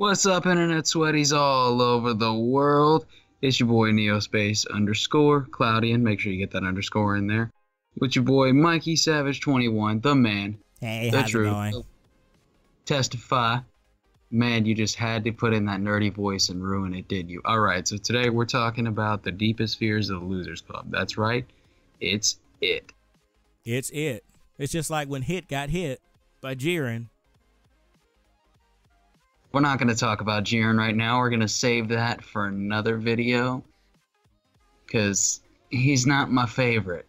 What's up, internet sweaties all over the world? It's your boy Neospace _ Cloudian. Make sure you get that underscore in there. With your boy Mikey Savage 21, the man. Hey, the how's it going? Testify. Man, you just had to put in that nerdy voice and ruin it, did you? Alright, so today we're talking about the deepest fears of the Losers Club. That's right. It's it. It's it. It's just like when Hit got hit by Jayroe. We're not going to talk about Jayroe right now. We're going to save that for another video. Because he's not my favorite.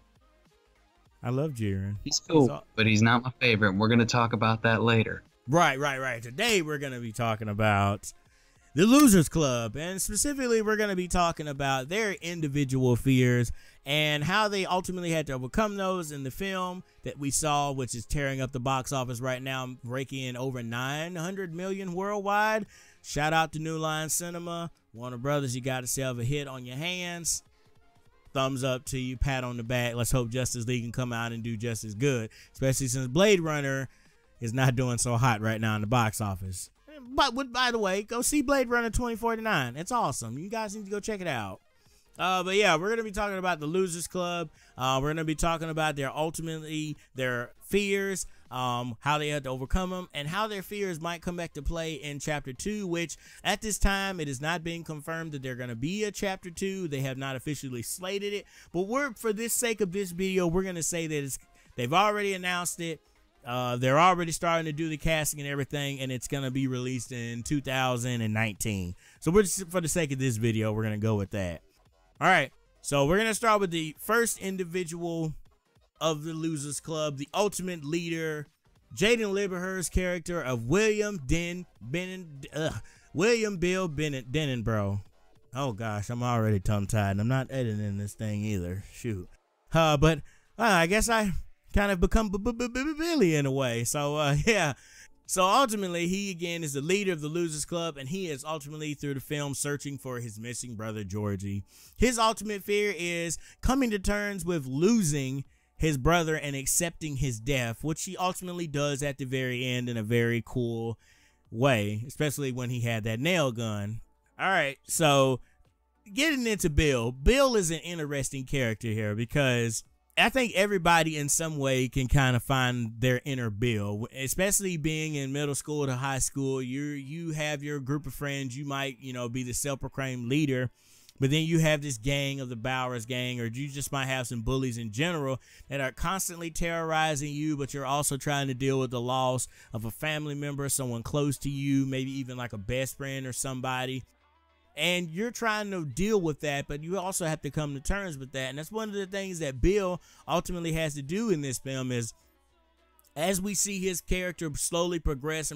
I love Jayroe. He's cool, but he's not my favorite. We're going to talk about that later. Right. Today we're going to be talking about the Losers Club. And specifically, we're going to be talking about their individual fears and how they ultimately had to overcome those in the film that we saw, which is tearing up the box office right now, raking in over 900 million worldwide. Shout out to New Line Cinema. Warner Brothers, you got yourself a hit on your hands. Thumbs up to you, pat on the back. Let's hope Justice League can come out and do just as good, especially since Blade Runner is not doing so hot right now in the box office. But by the way, go see Blade Runner 2049. It's awesome. You guys need to go check it out. But yeah, we're going to be talking about the Losers Club. We're going to be talking about their fears, how they had to overcome them, and how their fears might come back to play in Chapter 2, which at this time, it is not being confirmed that they're going to be a Chapter 2. They have not officially slated it. But for the sake of this video, we're going to say that they've already announced it. They're already starting to do the casting and everything, and it's going to be released in 2019. So for the sake of this video, we're going to go with that. All right, so we're going to start with the first individual of the Losers Club, the ultimate leader, Jaden Lieberher's character of William Bill Denenbrough. Oh gosh, I'm already tongue-tied, and I'm not editing this thing either. Shoot. But I guess I kind of become Billy in a way. So yeah. So ultimately, he again is the leader of the Losers Club, and he is ultimately through the film searching for his missing brother Georgie. His ultimate fear is coming to terms with losing his brother and accepting his death, which he ultimately does at the very end in a very cool way, especially when he had that nail gun. All right, so getting into Bill. Bill is an interesting character here because I think everybody in some way can kind of find their inner Bill, especially being in middle school to high school. You have your group of friends. You might, be the self-proclaimed leader, but then you have this gang of the Bowers gang, or you just might have some bullies in general that are constantly terrorizing you, but you're also trying to deal with the loss of a family member, someone close to you, maybe even like a best friend or somebody. And you're trying to deal with that, but you also have to come to terms with that. And that's one of the things that Bill ultimately has to do in this film is, as we see his character slowly progress,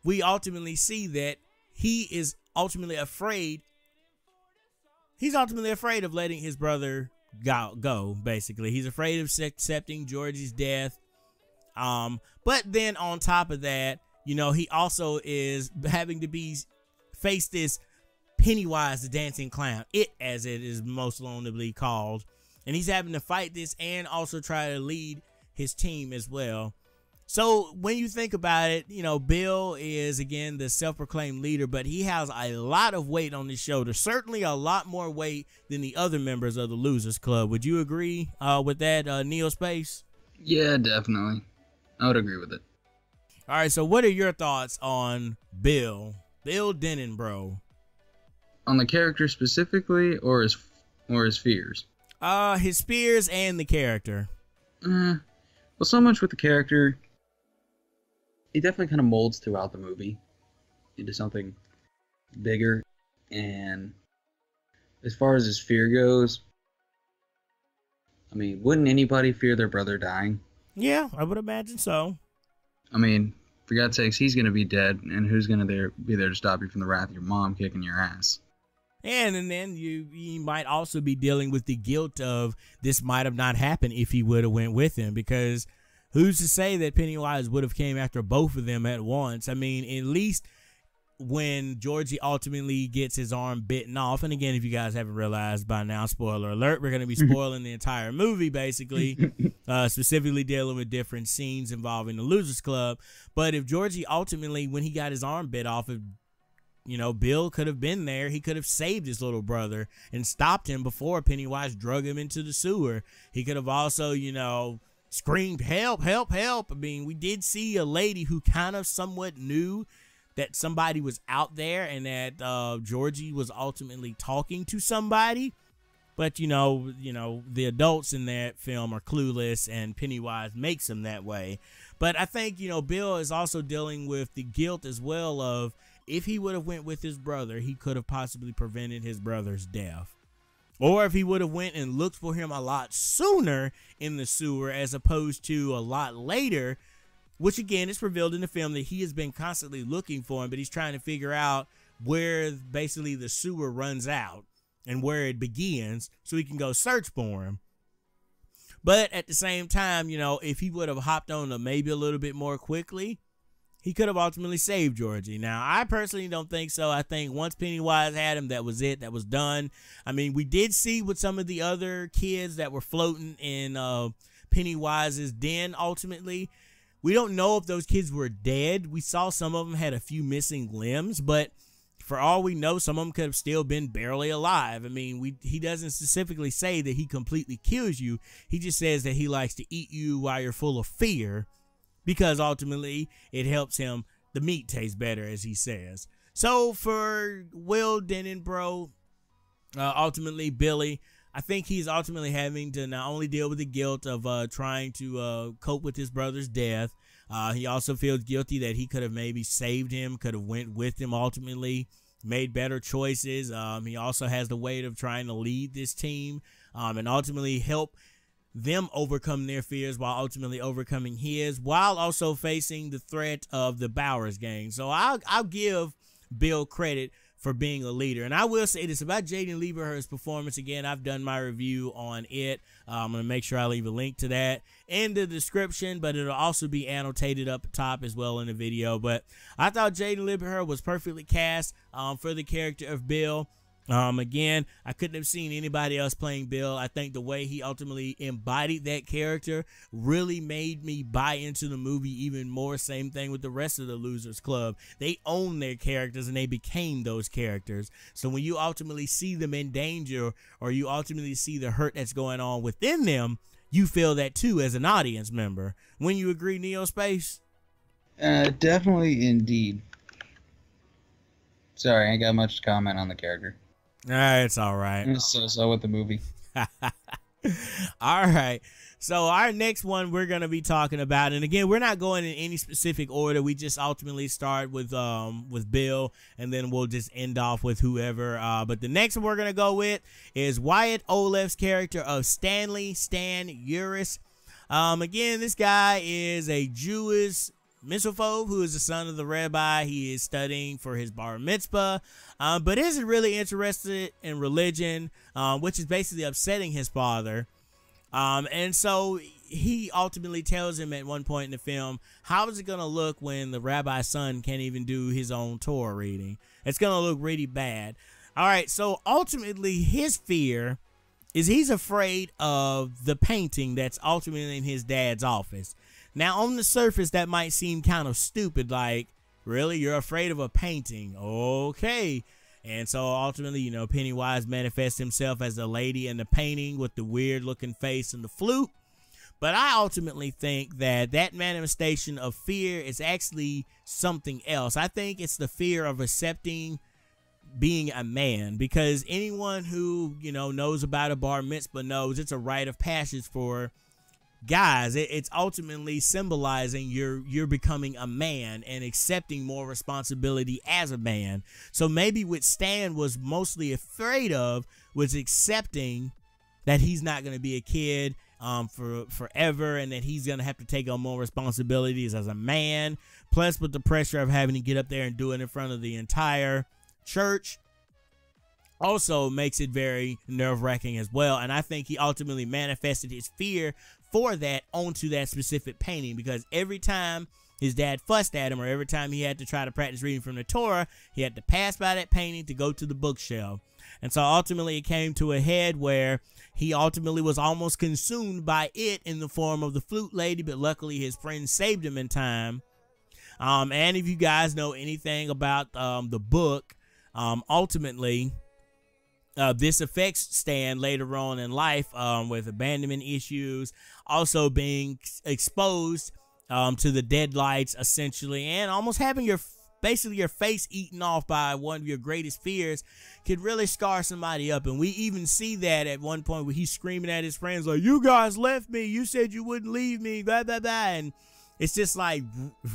we ultimately see that he is ultimately afraid. He's ultimately afraid of letting his brother go, basically. He's afraid of accepting Georgie's death. But then on top of that, he also is having to face this Pennywise the Dancing Clown, as it is most loanably called, and he's having to fight this and also try to lead his team as well. So when you think about it, Bill is again the self-proclaimed leader, but he has a lot of weight on his shoulders, certainly a lot more weight than the other members of the Losers Club. Would you agree with that, Neospace? Yeah, definitely. I would agree with it. All right, so what are your thoughts on Bill Denenbrough? On the character specifically, or his fears? His fears and the character. Well, so much with the character. He definitely kind of molds throughout the movie into something bigger. And as far as his fear goes, I mean, wouldn't anybody fear their brother dying? Yeah, I would imagine so. I mean, for God's sakes, he's going to be dead, and who's going to be there to stop you from the wrath of your mom kicking your ass? And then you might also be dealing with the guilt of this might have not happened if he would have went with him, because who's to say that Pennywise would have came after both of them at once? I mean, at least when Georgie ultimately gets his arm bitten off. And again, if you guys haven't realized by now, spoiler alert, we're going to be spoiling the entire movie, basically, specifically dealing with different scenes involving the Losers Club. But if Georgie ultimately, when he got his arm bit off, if, you know, Bill could have been there, he could have saved his little brother and stopped him before Pennywise drug him into the sewer. He could have also, you know, screamed, help, help, help. I mean, we did see a lady who kind of somewhat knew that somebody was out there and that Georgie was ultimately talking to somebody. But, you know, the adults in that film are clueless, and Pennywise makes them that way. But I think, you know, Bill is also dealing with the guilt as well of, if he would have went with his brother, he could have possibly prevented his brother's death. Or if he would have went and looked for him a lot sooner in the sewer as opposed to a lot later, which again is revealed in the film that he has been constantly looking for him, but he's trying to figure out where basically the sewer runs out and where it begins so he can go search for him. But at the same time, you know, if he would have hopped on maybe a little bit more quickly, he could have ultimately saved Georgie. Now, I personally don't think so. I think once Pennywise had him, that was it. That was done. I mean, we did see with some of the other kids that were floating in Pennywise's den ultimately. We don't know if those kids were dead. We saw some of them had a few missing limbs, but for all we know, some of them could have still been barely alive. I mean, he doesn't specifically say that he completely kills you. He just says that he likes to eat you while you're full of fear, because ultimately it helps him. The meat tastes better, as he says. So for Will Denenbro, ultimately Billy, I think he's ultimately having to not only deal with the guilt of trying to cope with his brother's death. He also feels guilty that he could have maybe saved him, could have went with him ultimately, made better choices. He also has the weight of trying to lead this team and ultimately help them overcome their fears while ultimately overcoming his, while also facing the threat of the Bowers gang. So I'll give Bill credit for being a leader. And I will say this about Jaden Lieberher's performance. Again, I've done my review on it. I'm going to make sure I leave a link to that in the description, but it'll also be annotated up top as well in the video. But I thought Jaden Lieberher was perfectly cast for the character of Bill. Again, I couldn't have seen anybody else playing Bill. I think the way he ultimately embodied that character really made me buy into the movie even more. Same thing with the rest of the Losers Club. They own their characters and they became those characters. So when you ultimately see them in danger, or you ultimately see the hurt that's going on within them, you feel that too as an audience member. When you agree, Neospace? Definitely, indeed. Sorry, I ain't got much to comment on the character. It's all right. So with the movie. All right. So our next one we're going to be talking about, and again, we're not going in any specific order. We just ultimately start with Bill, and then we'll just end off with whoever. But the next one we're going to go with is Wyatt Olef's character of Stan Uris. Again, this guy is a Jewish misophobe who is the son of the rabbi. He is studying for his bar mitzvah, but isn't really interested in religion, which is basically upsetting his father. And so he ultimately tells him at one point in the film, how is it going to look when the rabbi's son can't even do his own Torah reading? It's going to look really bad. All right, so ultimately his fear is he's afraid of the painting that's ultimately in his dad's office. Now, on the surface, that might seem kind of stupid, like, really, you're afraid of a painting? Okay. And so ultimately, you know, Pennywise manifests himself as the lady in the painting with the weird looking face and the flute. But I ultimately think that that manifestation of fear is actually something else. I think it's the fear of accepting being a man, because anyone who, you know, knows about a bar mitzvah knows it's a rite of passage for guys. It's ultimately symbolizing you're becoming a man and accepting more responsibility as a man. So maybe what Stan was mostly afraid of was accepting that he's not going to be a kid for forever, and that he's going to have to take on more responsibilities as a man, plus with the pressure of having to get up there and do it in front of the entire church also makes it very nerve-wracking as well. And I think he ultimately manifested his fear for that onto that specific painting, because every time his dad fussed at him, or every time he had to try to practice reading from the Torah, he had to pass by that painting to go to the bookshelf. And so ultimately it came to a head where he ultimately was almost consumed by it in the form of the flute lady, but luckily his friends saved him in time. And if you guys know anything about the book, ultimately this affects Stan later on in life with abandonment issues, also being exposed to the deadlights essentially, and almost having your face eaten off by one of your greatest fears could really scar somebody up. And we even see that at one point where he's screaming at his friends like, "You guys left me, you said you wouldn't leave me, blah blah blah." And it's just like,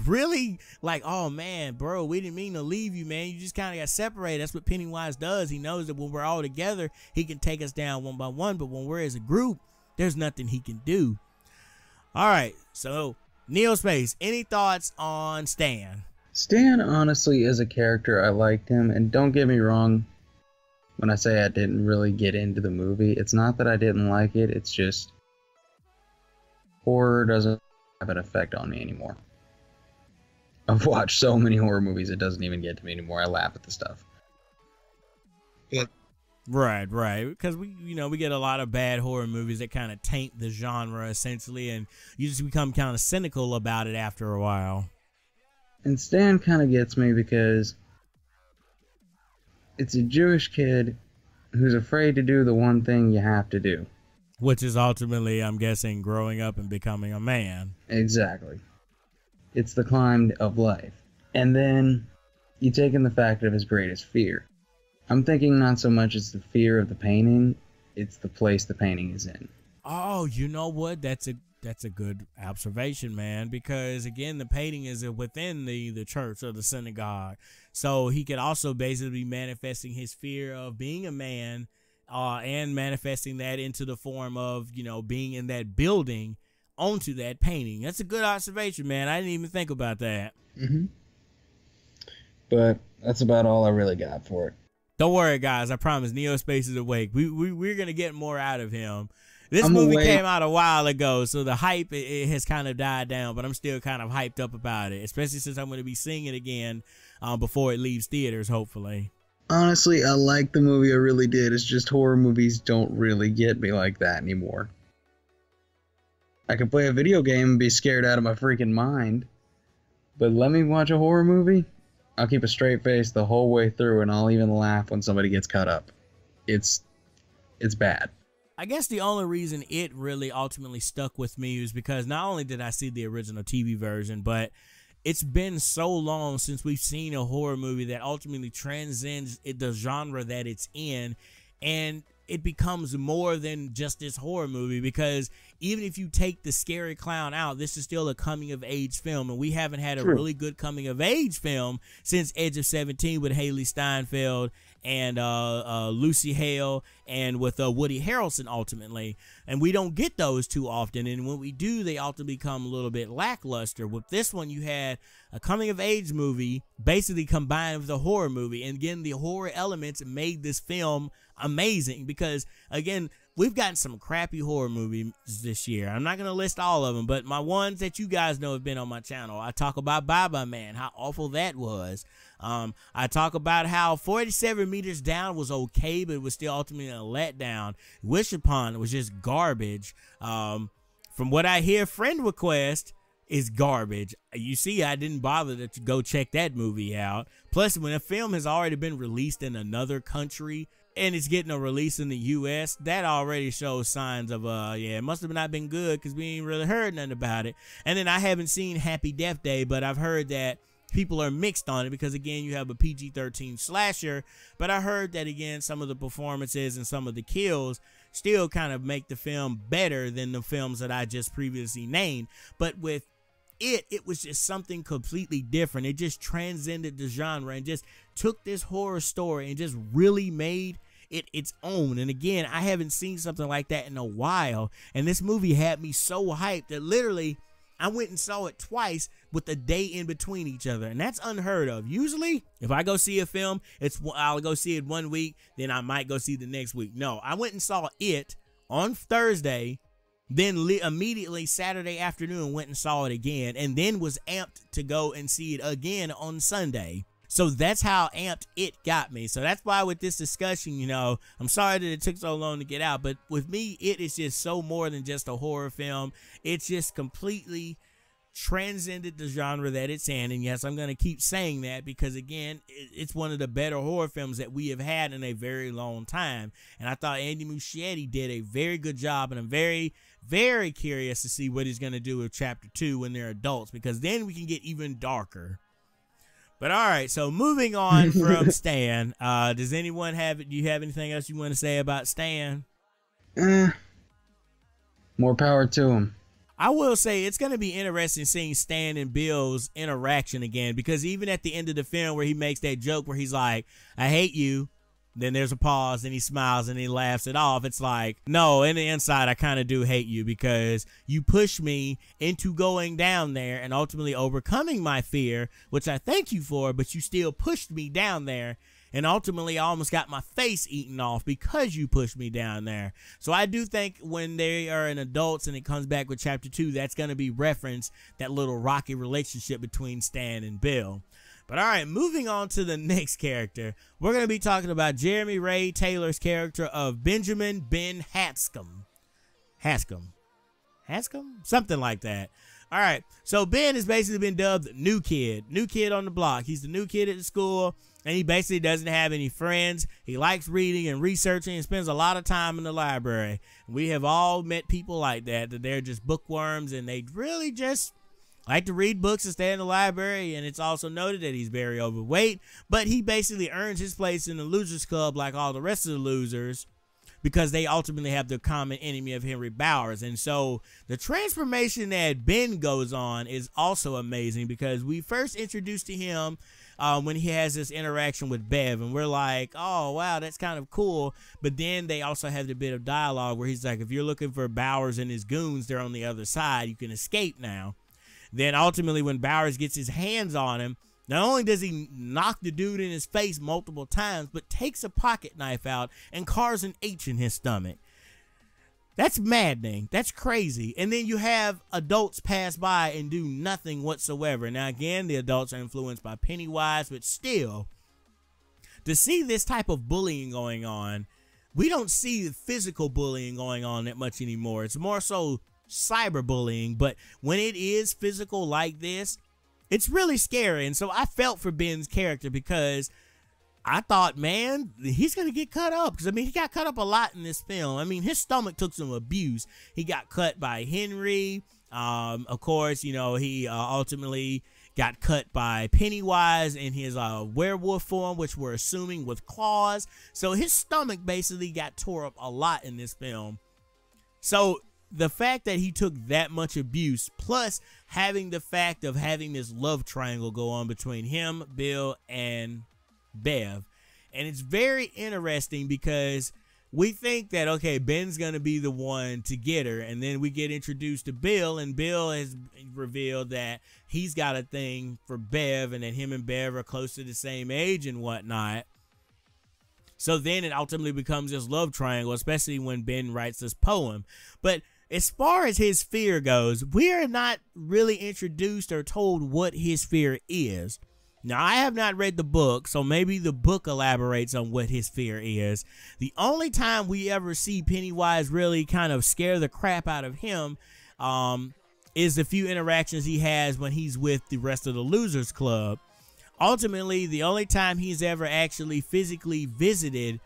really, like, oh man, bro, we didn't mean to leave you, man. You just kind of got separated. That's what Pennywise does. He knows that when we're all together, he can take us down one by one, but when we're as a group, there's nothing he can do. All right, so Neospace, any thoughts on Stan? Stan, honestly, as a character, I liked him, and don't get me wrong, when I say I didn't really get into the movie, it's not that I didn't like it, it's just horror doesn't have an effect on me anymore. I've watched so many horror movies, it doesn't even get to me anymore. I laugh at the stuff. Yeah. Right, because we get a lot of bad horror movies that kind of taint the genre essentially, and you just become kind of cynical about it after a while. And Stan kind of gets me because it's a Jewish kid who's afraid to do the one thing you have to do. Which is ultimately, I'm guessing, growing up and becoming a man. Exactly. It's the climb of life. And then you take in the fact of his greatest fear. I'm thinking not so much it's the fear of the painting, it's the place the painting is in. Oh, you know what? That's a good observation, man, because again, the painting is within the church or the synagogue. So he could also basically be manifesting his fear of being a man, and manifesting that into the form of, being in that building onto that painting. That's a good observation, man. I didn't even think about that. Mm-hmm. But that's about all I really got for it. Don't worry, guys. I promise Neospace is awake. We're going to get more out of him. This movie came out a while ago, so the hype it has kind of died down, but I'm still kind of hyped up about it, especially since I'm going to be seeing it again before it leaves theaters, hopefully. Honestly, I like the movie, I really did. It's just horror movies don't really get me like that anymore. I can play a video game and be scared out of my freaking mind, but let me watch a horror movie, I'll keep a straight face the whole way through, and I'll even laugh when somebody gets cut up. It's bad. I guess the only reason it really ultimately stuck with me is because not only did I see the original TV version, but it's been so long since we've seen a horror movie that ultimately transcends the genre that it's in, and it becomes more than just this horror movie, because even if you take the scary clown out, this is still a coming of age film, and we haven't had a really good coming of age film since Edge of 17 with Haley Steinfeld and Lucy Hale, and with Woody Harrelson ultimately, and we don't get those too often, and when we do, they often become a little bit lackluster. With this one, you had a coming of age movie basically combined with a horror movie, and again, the horror elements made this film amazing, because again, we've gotten some crappy horror movies this year. I'm not going to list all of them, but my ones that you guys know have been on my channel. I talk about Bye-Bye Man, how awful that was. I talk about how 47 Meters Down was okay, but it was still ultimately a letdown. Wish Upon was just garbage. From what I hear, Friend Request is garbage. You see, I didn't bother to go check that movie out. Plus, when a film has already been released in another country and it's getting a release in the U.S., that already shows signs of, it must have not been good, because we ain't really heard nothing about it. And then I haven't seen Happy Death Day, but I've heard that people are mixed on it, because again, you have a PG-13 slasher, but I heard that again, some of the performances and some of the kills still kind of make the film better than the films that I just previously named. But with it was just something completely different. It just transcended the genre and just took this horror story and just really made it its own. And again, I haven't seen something like that in a while, and this movie had me so hyped that literally I went and saw it twice with a day in between each other, and that's unheard of. Usually, if I go see a film, I'll go see it one week, then I might go see the next week. No, I went and saw it on Thursday, then immediately Saturday afternoon went and saw it again, and then was amped to go and see it again on Sunday. So that's how amped it got me. So that's why with this discussion, you know, I'm sorry that it took so long to get out, but with me, it is just so more than just a horror film. It's just completely transcended the genre that it's in. And yes, I'm going to keep saying that because, again, it's one of the better horror films that we have had in a very long time. And I thought Andy Muschietti did a very good job, and I'm very, very curious to see what he's going to do with Chapter 2 when they're adults, because then we can get even darker. But all right, so moving on from Stan, does anyone do you have anything else you want to say about Stan? More power to him. I will say it's going to be interesting seeing Stan and Bill's interaction again, because even at the end of the film where he makes that joke where he's like, I hate you, then there's a pause and he smiles and he laughs it off. It's like, no, in the inside, I kind of do hate you because you pushed me into going down there and ultimately overcoming my fear, which I thank you for, but you still pushed me down there. And ultimately, I almost got my face eaten off because you pushed me down there. So I do think when they are in adults and it comes back with Chapter 2, that's going to be referenced, that little rocky relationship between Stan and Bill. But all right, moving on to the next character. We're going to be talking about Jeremy Ray Taylor's character of Benjamin Ben Hanscom. Hanscom? Something like that. All right, so Ben has basically been dubbed new kid on the block. He's the new kid at the school, and he basically doesn't have any friends. He likes reading and researching and spends a lot of time in the library. We have all met people like that they're just bookworms, and they really just like to read books and stay in the library. And it's also noted that he's very overweight, but he basically earns his place in the Losers Club like all the rest of the losers, because they ultimately have the common enemy of Henry Bowers. And so the transformation that Ben goes on is also amazing, because we first introduced to him when he has this interaction with Bev, and we're like, oh, wow, that's kind of cool. But then they also have the bit of dialogue where he's like, if you're looking for Bowers and his goons, they're on the other side. You can escape now. Then ultimately when Bowers gets his hands on him, not only does he knock the dude in his face multiple times, but takes a pocket knife out and carves an H in his stomach. That's maddening. That's crazy. And then you have adults pass by and do nothing whatsoever. Now, again, the adults are influenced by Pennywise, but still, to see this type of bullying going on, we don't see physical bullying going on that much anymore. It's more so cyberbullying, but when it is physical like this, it's really scary. And so I felt for Ben's character, because I thought, man, he's going to get cut up. Because, I mean, he got cut up a lot in this film. I mean, his stomach took some abuse. He got cut by Henry. Of course, you know, he ultimately got cut by Pennywise in his werewolf form, which we're assuming with claws. So his stomach basically got tore up a lot in this film. So the fact that he took that much abuse, plus having the fact of having this love triangle go on between him, Bill, and Bev. And it's very interesting because we think that, okay, Ben's going to be the one to get her. And then we get introduced to Bill, and Bill has revealed that he's got a thing for Bev, and that him and Bev are close to the same age and whatnot. So then it ultimately becomes this love triangle, especially when Ben writes this poem. But as far as his fear goes, we are not really introduced or told what his fear is. Now, I have not read the book, so maybe the book elaborates on what his fear is. The only time we ever see Pennywise really kind of scare the crap out of him is the few interactions he has when he's with the rest of the Losers Club. Ultimately, the only time he's ever actually physically visited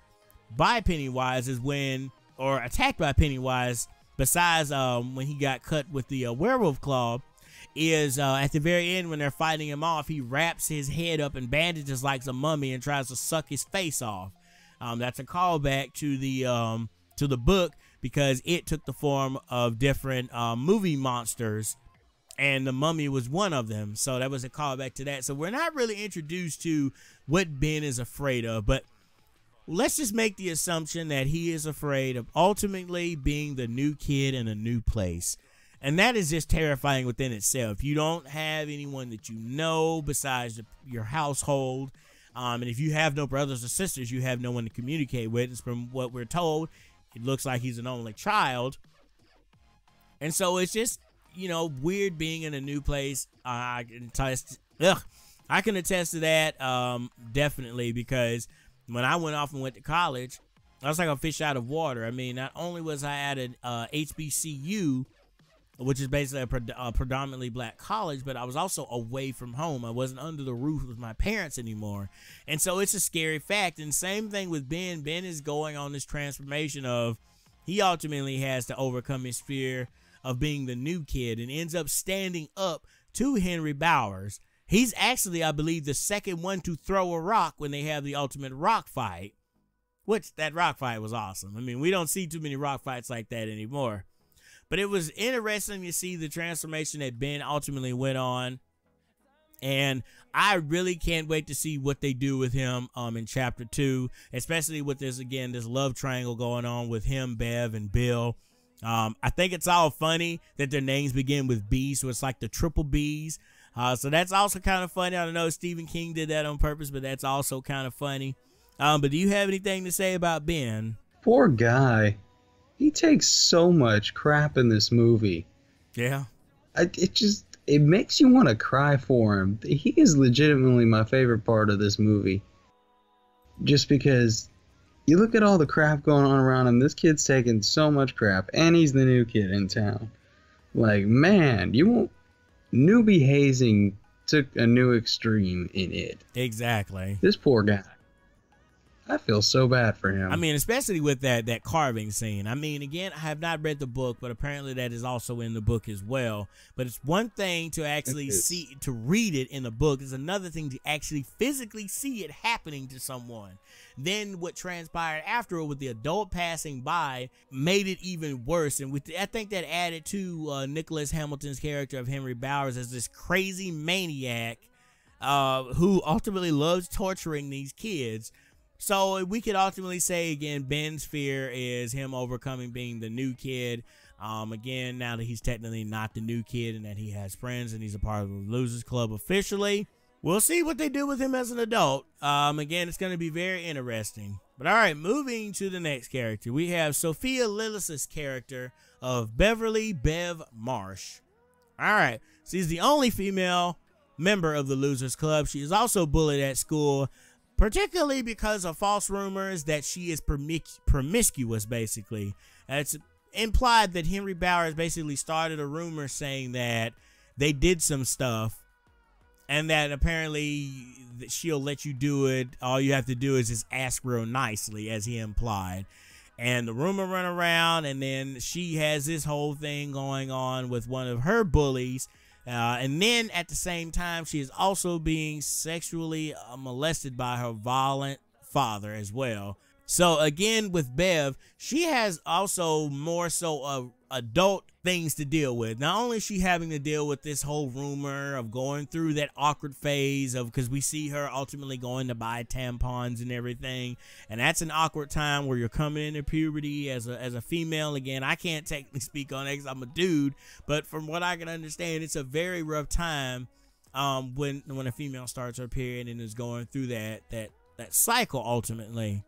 by Pennywise is when, or attacked by Pennywise, besides when he got cut with the werewolf claw, is at the very end when they're fighting him off. He wraps his head up in bandages like a mummy and tries to suck his face off. That's a callback to the book, because it took the form of different movie monsters, and the mummy was one of them. So that was a callback to that. So we're not really introduced to what Ben is afraid of, but let's just make the assumption that he is afraid of ultimately being the new kid in a new place. And that is just terrifying within itself. You don't have anyone that you know besides your household. And if you have no brothers or sisters, you have no one to communicate with. From what we're told, it looks like he's an only child. And so it's just, weird being in a new place. I can attest to that definitely, because when I went off and went to college, I was like a fish out of water. I mean, not only was I at an HBCU, which is basically a predominantly black college, but I was also away from home. I wasn't under the roof with my parents anymore. And so it's a scary fact. And same thing with Ben. Ben is going on this transformation of, he ultimately has to overcome his fear of being the new kid and ends up standing up to Henry Bowers. He's actually, I believe, the second one to throw a rock when they have the ultimate rock fight, which that rock fight was awesome. I mean, we don't see too many rock fights like that anymore. But it was interesting to see the transformation that Ben ultimately went on. And I really can't wait to see what they do with him in chapter 2, especially with this love triangle going on with him, Bev, and Bill. I think it's all funny that their names begin with B, so it's like the triple Bs. So that's also kind of funny. I don't know if Stephen King did that on purpose, but that's also kind of funny. But do you have anything to say about Ben? Poor guy. He takes so much crap in this movie. Yeah. It makes you want to cry for him. He is legitimately my favorite part of this movie. Just because you look at all the crap going on around him, this kid's taking so much crap, and he's the new kid in town. Like, man, newbie hazing took a new extreme in it. Exactly. This poor guy. I feel so bad for him. I mean, especially with that carving scene. I mean, again, I have not read the book, but apparently that is also in the book as well. But it's one thing to actually to read it in the book. It's another thing to actually physically see it happening to someone. Then what transpired afterward with the adult passing by made it even worse. And I think that added to Nicholas Hamilton's character of Henry Bowers as this crazy maniac who ultimately loves torturing these kids. So we could ultimately say, again, Ben's fear is him overcoming being the new kid. Again, now that he's technically not the new kid and that he has friends and he's a part of the Losers Club officially. We'll see what they do with him as an adult. Again, it's going to be very interesting. But all right, moving to the next character. We have Sophia Lillis's character of Beverly Bev Marsh. All right, she's the only female member of the Losers Club. She is also bullied at school, particularly because of false rumors that she is promiscuous, basically. It's implied that Henry Bowers basically started a rumor saying that they did some stuff and that apparently she'll let you do it. All you have to do is just ask real nicely, as he implied. And the rumor run around, and then she has this whole thing going on with one of her bullies. And then at the same time, she is also being sexually molested by her violent father as well. So again, with Bev, she has also more so adult things to deal with. Not only is she having to deal with this whole rumor of going through that awkward phase of, because we see her ultimately going to buy tampons and everything, and that's an awkward time where you're coming into puberty as a female. Again, I can't technically speak on it because I'm a dude, but from what I can understand, it's a very rough time when a female starts her period and is going through that cycle ultimately.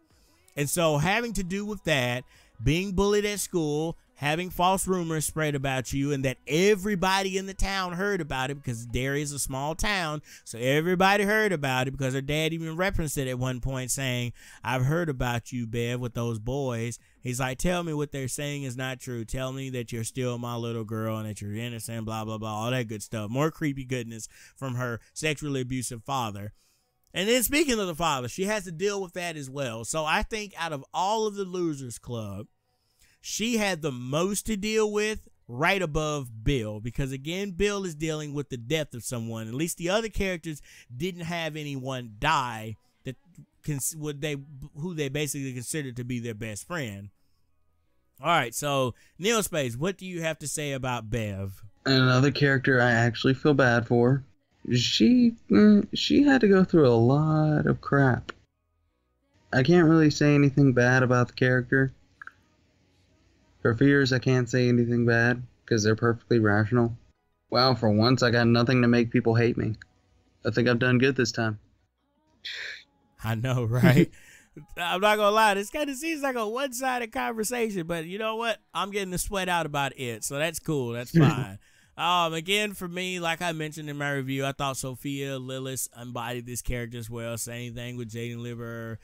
And so having to do with that, being bullied at school, having false rumors spread about you, and that everybody in the town heard about it, because Derry is a small town, so everybody heard about it, because her dad even referenced it at one point, saying, "I've heard about you, Bev, with those boys." He's like, "Tell me what they're saying is not true. Tell me that you're still my little girl and that you're innocent, blah, blah, blah," all that good stuff. More creepy goodness from her sexually abusive father. And then speaking of the father, she has to deal with that as well. So I think out of all of the Losers Club, she had the most to deal with, right above Bill, because again, Bill is dealing with the death of someone. At least the other characters didn't have anyone die that who they basically considered to be their best friend. All right, so Neospace, what do you have to say about Bev? Another character I actually feel bad for. She had to go through a lot of crap. I can't really say anything bad about the character. Her fears, I can't say anything bad because they're perfectly rational. Wow, for once I got nothing to make people hate me. I think I've done good this time. I know, right? I'm not gonna lie, this kind of seems like a one-sided conversation, but you know what? I'm getting the sweat out about it, so that's cool. That's fine. Again, for me, like I mentioned in my review, I thought Sophia Lillis embodied this character as well. Same thing with Jaden Liver,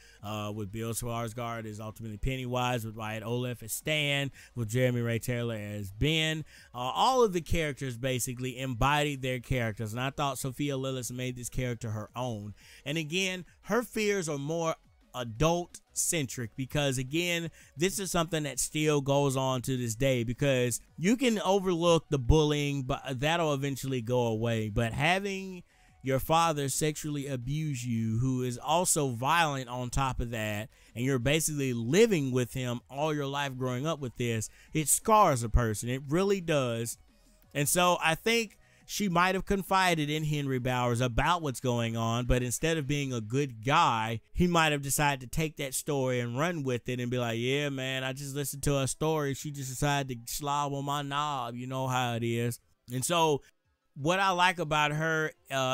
with Bill Skarsgård as ultimately Pennywise, with Wyatt Oleff as Stan, with Jeremy Ray Taylor as Ben. All of the characters basically embodied their characters, and I thought Sophia Lillis made this character her own. And again, her fears are more adult centric, because again, this is something that still goes on to this day, because you can overlook the bullying, but that'll eventually go away. But having your father sexually abuse you, who is also violent on top of that, and you're basically living with him all your life growing up with this, it scars a person. It really does. And so I think she might have confided in Henry Bowers about what's going on, but instead of being a good guy, he might have decided to take that story and run with it and be like, yeah, man, I just listened to her story. She just decided to slob on my knob. You know how it is. And so what I like about her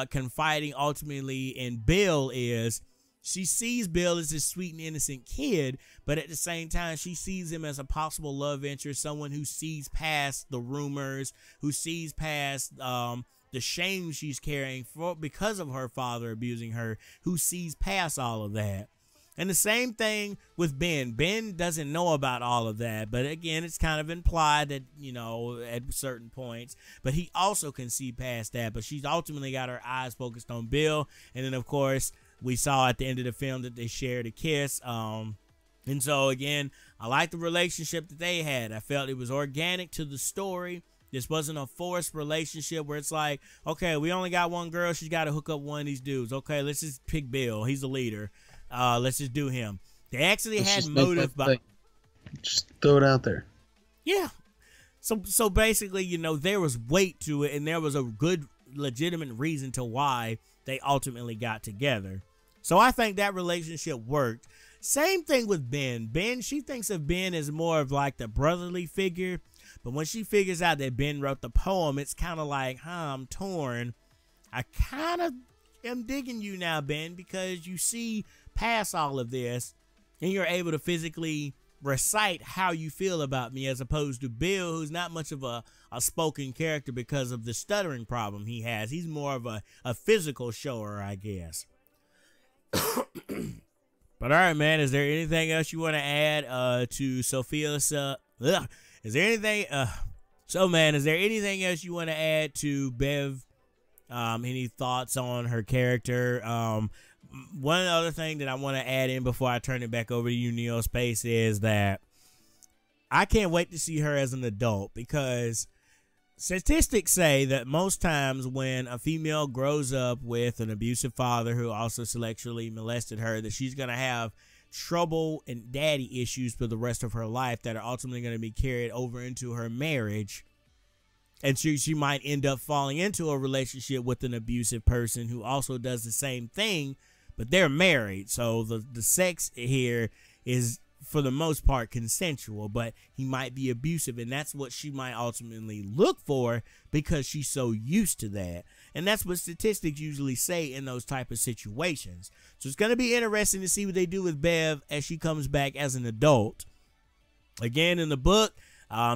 confiding ultimately in Bill is she sees Bill as this sweet and innocent kid, but at the same time, she sees him as a possible love interest, someone who sees past the rumors, who sees past the shame she's carrying because of her father abusing her, who sees past all of that. And the same thing with Ben. Ben doesn't know about all of that, but again, it's kind of implied that, you know, at certain points, but he also can see past that. But she's ultimately got her eyes focused on Bill. And then, of course, we saw at the end of the film that they shared a kiss. And so, again, I like the relationship that they had. I felt it was organic to the story. This wasn't a forced relationship where it's like, okay, we only got one girl. She's got to hook up one of these dudes. Okay, let's just pick Bill. He's the leader. Let's just do him. They actually had motive. Just throw it out there. Yeah. So basically, you know, there was weight to it, and there was a good, legitimate reason to why they ultimately got together. So I think that relationship worked. Same thing with Ben. Ben, she thinks of Ben as more of like the brotherly figure. But when she figures out that Ben wrote the poem, it's kind of like, I'm torn. I kind of am digging you now, Ben, because you see past all of this and you're able to physically recite how you feel about me, as opposed to Bill, who's not much of a spoken character because of the stuttering problem he has. He's more of a physical shower, I guess. But all right, man, is there anything else you want to add to Sophia? Is there anything? Man, is there anything else you want to add to Bev? Any thoughts on her character? One other thing that I want to add in before I turn it back over to you, Neospace, is that I can't wait to see her as an adult, because statistics say that most times when a female grows up with an abusive father who also sexually molested her, that she's going to have trouble and daddy issues for the rest of her life that are ultimately going to be carried over into her marriage. And she might end up falling into a relationship with an abusive person who also does the same thing, but they're married. So the sex here is, for the most part, consensual, but he might be abusive, and that's what she might ultimately look for because she's so used to that. And that's what statistics usually say in those type of situations. So it's going to be interesting to see what they do with Bev as she comes back as an adult. Again, in the book,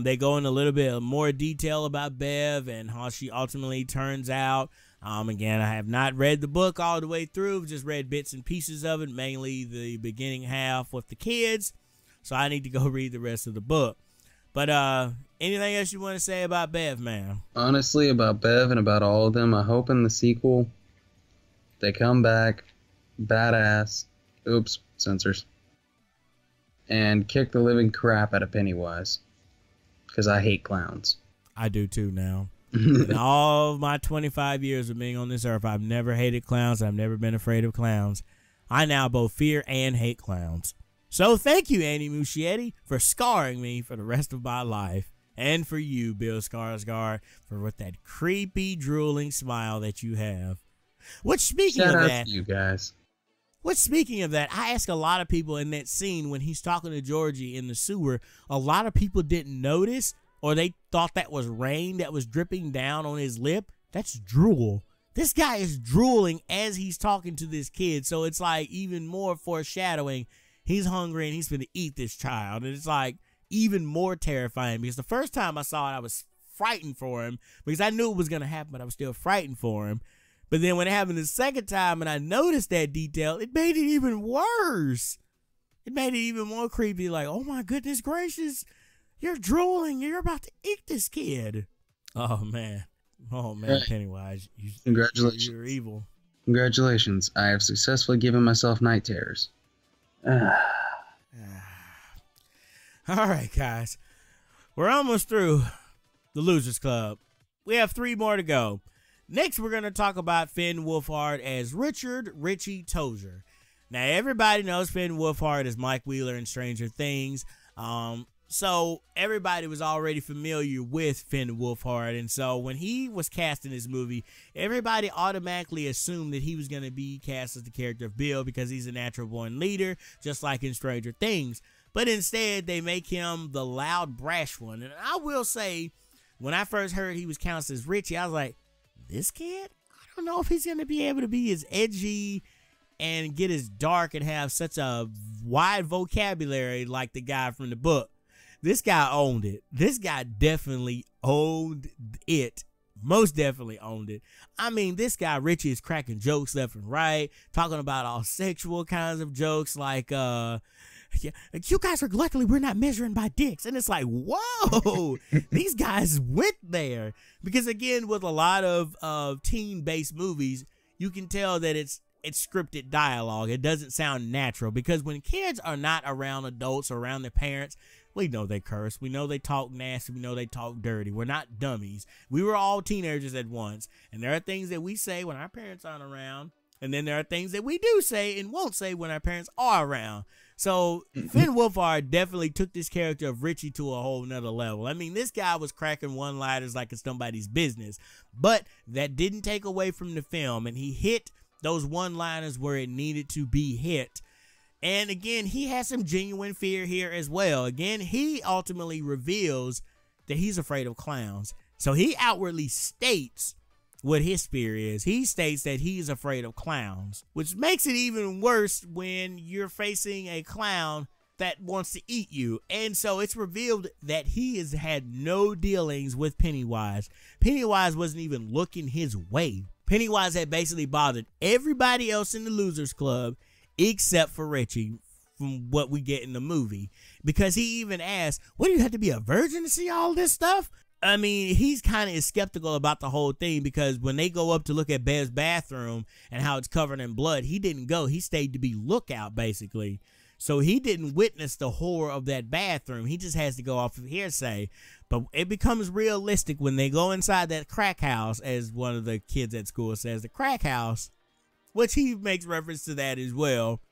they go in a little bit more detail about Bev and how she ultimately turns out. Again, I have not read the book all the way through, just read bits and pieces of it, mainly the beginning half with the kids. So I need to go read the rest of the book. But anything else you want to say about Bev, man? Honestly, about Bev and about all of them, I hope in the sequel they come back badass, oops, censors, and kick the living crap out of Pennywise. Because I hate clowns. I do too now. In all of my 25 years of being on this earth, I've never hated clowns. I've never been afraid of clowns. I now both fear and hate clowns. So thank you, Andy Muschietti, for scarring me for the rest of my life. And for you, Bill Skarsgård, for with that creepy, drooling smile that you have. Speaking of that, you guys. Speaking of that, I asked a lot of people in that scene when he's talking to Georgie in the sewer, a lot of people didn't notice, or they thought that was rain that was dripping down on his lip. That's drool. This guy is drooling as he's talking to this kid, so it's like even more foreshadowing. he's hungry and he's going to eat this child. And it's like even more terrifying because the first time I saw it, I was frightened for him because I knew it was going to happen, but I was still frightened for him. But then when it happened the second time and I noticed that detail, it made it even worse. It made it even more creepy. Like, oh my goodness gracious, you're drooling. You're about to eat this kid. Oh man. Right. Pennywise. Congratulations. You're evil. Congratulations. I have successfully given myself night terrors. All right, guys. We're almost through the Losers Club. We have 3 more to go. Next, we're going to talk about Finn Wolfhard as Richard Richie Tozier. Now, everybody knows Finn Wolfhard as Mike Wheeler in Stranger Things. So everybody was already familiar with Finn Wolfhard. And so when he was cast in this movie, everybody automatically assumed that he was going to be cast as the character of Bill because he's a natural born leader, just like in Stranger Things. But instead, they make him the loud, brash one. And I will say, when I first heard he was cast as Richie, I was like, this kid? I don't know if he's going to be able to be as edgy and get as dark and have such a wide vocabulary like the guy from the book. This guy owned it. This guy definitely owned it. Most definitely owned it. I mean, this guy, Richie, is cracking jokes left and right, talking about all sexual kinds of jokes like, you guys are luckily we're not measuring by dicks. And it's like, whoa, these guys went there. Because again, with a lot of teen-based movies, you can tell that it's scripted dialogue. It doesn't sound natural because when kids are not around adults or around their parents, we know they curse. We know they talk nasty. We know they talk dirty. We're not dummies. We were all teenagers at once. And there are things that we say when our parents aren't around. And then there are things that we do say and won't say when our parents are around. So Finn Wolfhard definitely took this character of Richie to a whole nother level. I mean, this guy was cracking one-liners like it's somebody's business. But that didn't take away from the film. And he hit those one-liners where it needed to be hit. And again, he has some genuine fear here as well. Again, he ultimately reveals that he's afraid of clowns. So he outwardly states what his fear is. He states that he's afraid of clowns, which makes it even worse when you're facing a clown that wants to eat you. And so it's revealed that he has had no dealings with Pennywise. Pennywise wasn't even looking his way. Pennywise had basically bothered everybody else in the Losers Club except for Richie, from what we get in the movie. Because he even asked, what, do you have to be a virgin to see all this stuff? I mean, he's kind of skeptical about the whole thing because when they go up to look at Bev's bathroom and how it's covered in blood, he didn't go. He stayed to be lookout, basically. So he didn't witness the horror of that bathroom. He just has to go off of hearsay. But it becomes realistic when they go inside that crack house, as one of the kids at school says, the crack house, which he makes reference to that as well.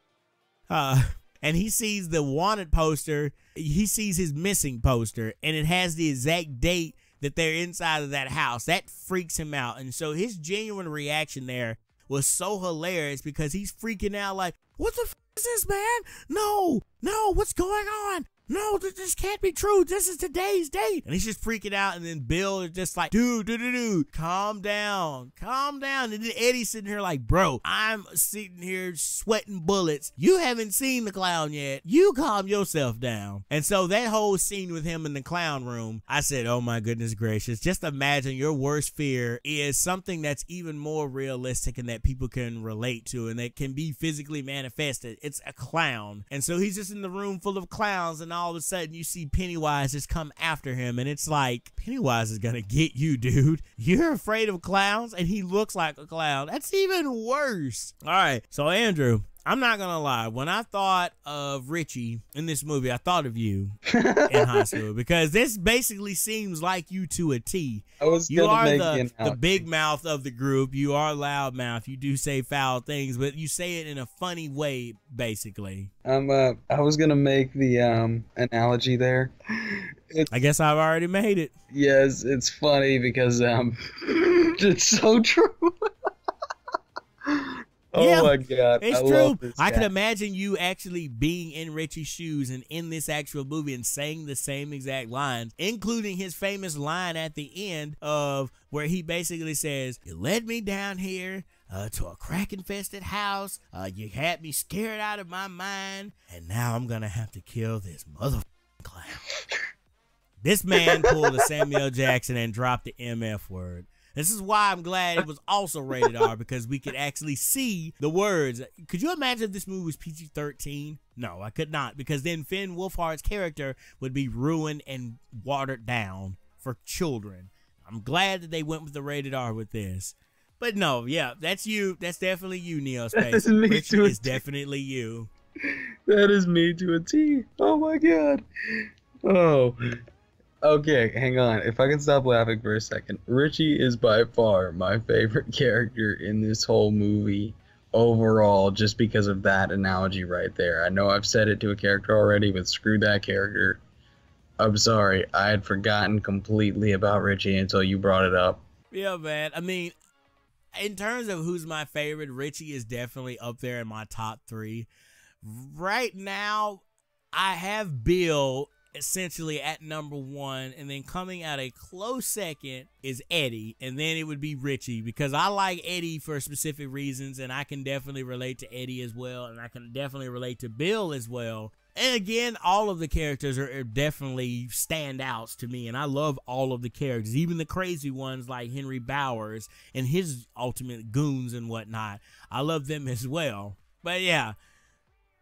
And he sees the wanted poster. He sees his missing poster, and it has the exact date that they're inside of that house. That freaks him out. And so his genuine reaction there was so hilarious because he's freaking out like, what the f is this, man? No, what's going on? No, this can't be true. This is today's date. And he's just freaking out. And then Bill is just like, dude, calm down. And then Eddie's sitting here like, bro, I'm sitting here sweating bullets. You haven't seen the clown yet. You calm yourself down. And so that whole scene with him in the clown room, I said, oh my goodness gracious. Just imagine your worst fear is something that's even more realistic and that people can relate to and that can be physically manifested. It's a clown. And so he's just in the room full of clowns, and all of a sudden you see Pennywise just come after him, and it's like, Pennywise is gonna get you, dude. You're afraid of clowns, and he looks like a clown. That's even worse. All right, so Andrew, I'm not gonna lie. When I thought of Richie in this movie, I thought of you in high school because this basically seems like you to a T. You are the big mouth of the group. You are loud mouth. You do say foul things, but you say it in a funny way, basically. I was gonna make the analogy there. I guess I've already made it. Yes, it's funny because it's so true. Oh yeah, my God. It's true. I can imagine you actually being in Richie's shoes and in this actual movie and saying the same exact lines, including his famous line at the end of where he basically says, you led me down here. to a crack-infested house. You had me scared out of my mind, and now I'm gonna have to kill this motherfucking clown. This man pulled a Samuel Jackson and dropped the MF word. This is why I'm glad it was also rated R, because we could actually see the words. Could you imagine if this movie was PG-13? No, I could not, because then Finn Wolfhard's character would be ruined and watered down for children. I'm glad that they went with the rated R with this. But no, yeah, that's you. That's definitely you, Neospace. That is me Richie to a is T. definitely you. That is me to a T. Oh my god. Oh. Okay, hang on. If I can stop laughing for a second. Richie is by far my favorite character in this whole movie overall, just because of that analogy right there. I know I've said it to a character already, but screw that character. I'm sorry. I had forgotten completely about Richie until you brought it up. Yeah, man. I mean, in terms of who's my favorite, Richie is definitely up there in my top 3. Right now, I have Bill essentially at number 1, and then coming at a close second is Eddie, and then it would be Richie, because I like Eddie for specific reasons, and I can definitely relate to Eddie as well, and I can definitely relate to Bill as well. And again, all of the characters are definitely standouts to me, and I love all of the characters, even the crazy ones like Henry Bowers and his ultimate goons and whatnot. I love them as well. But yeah,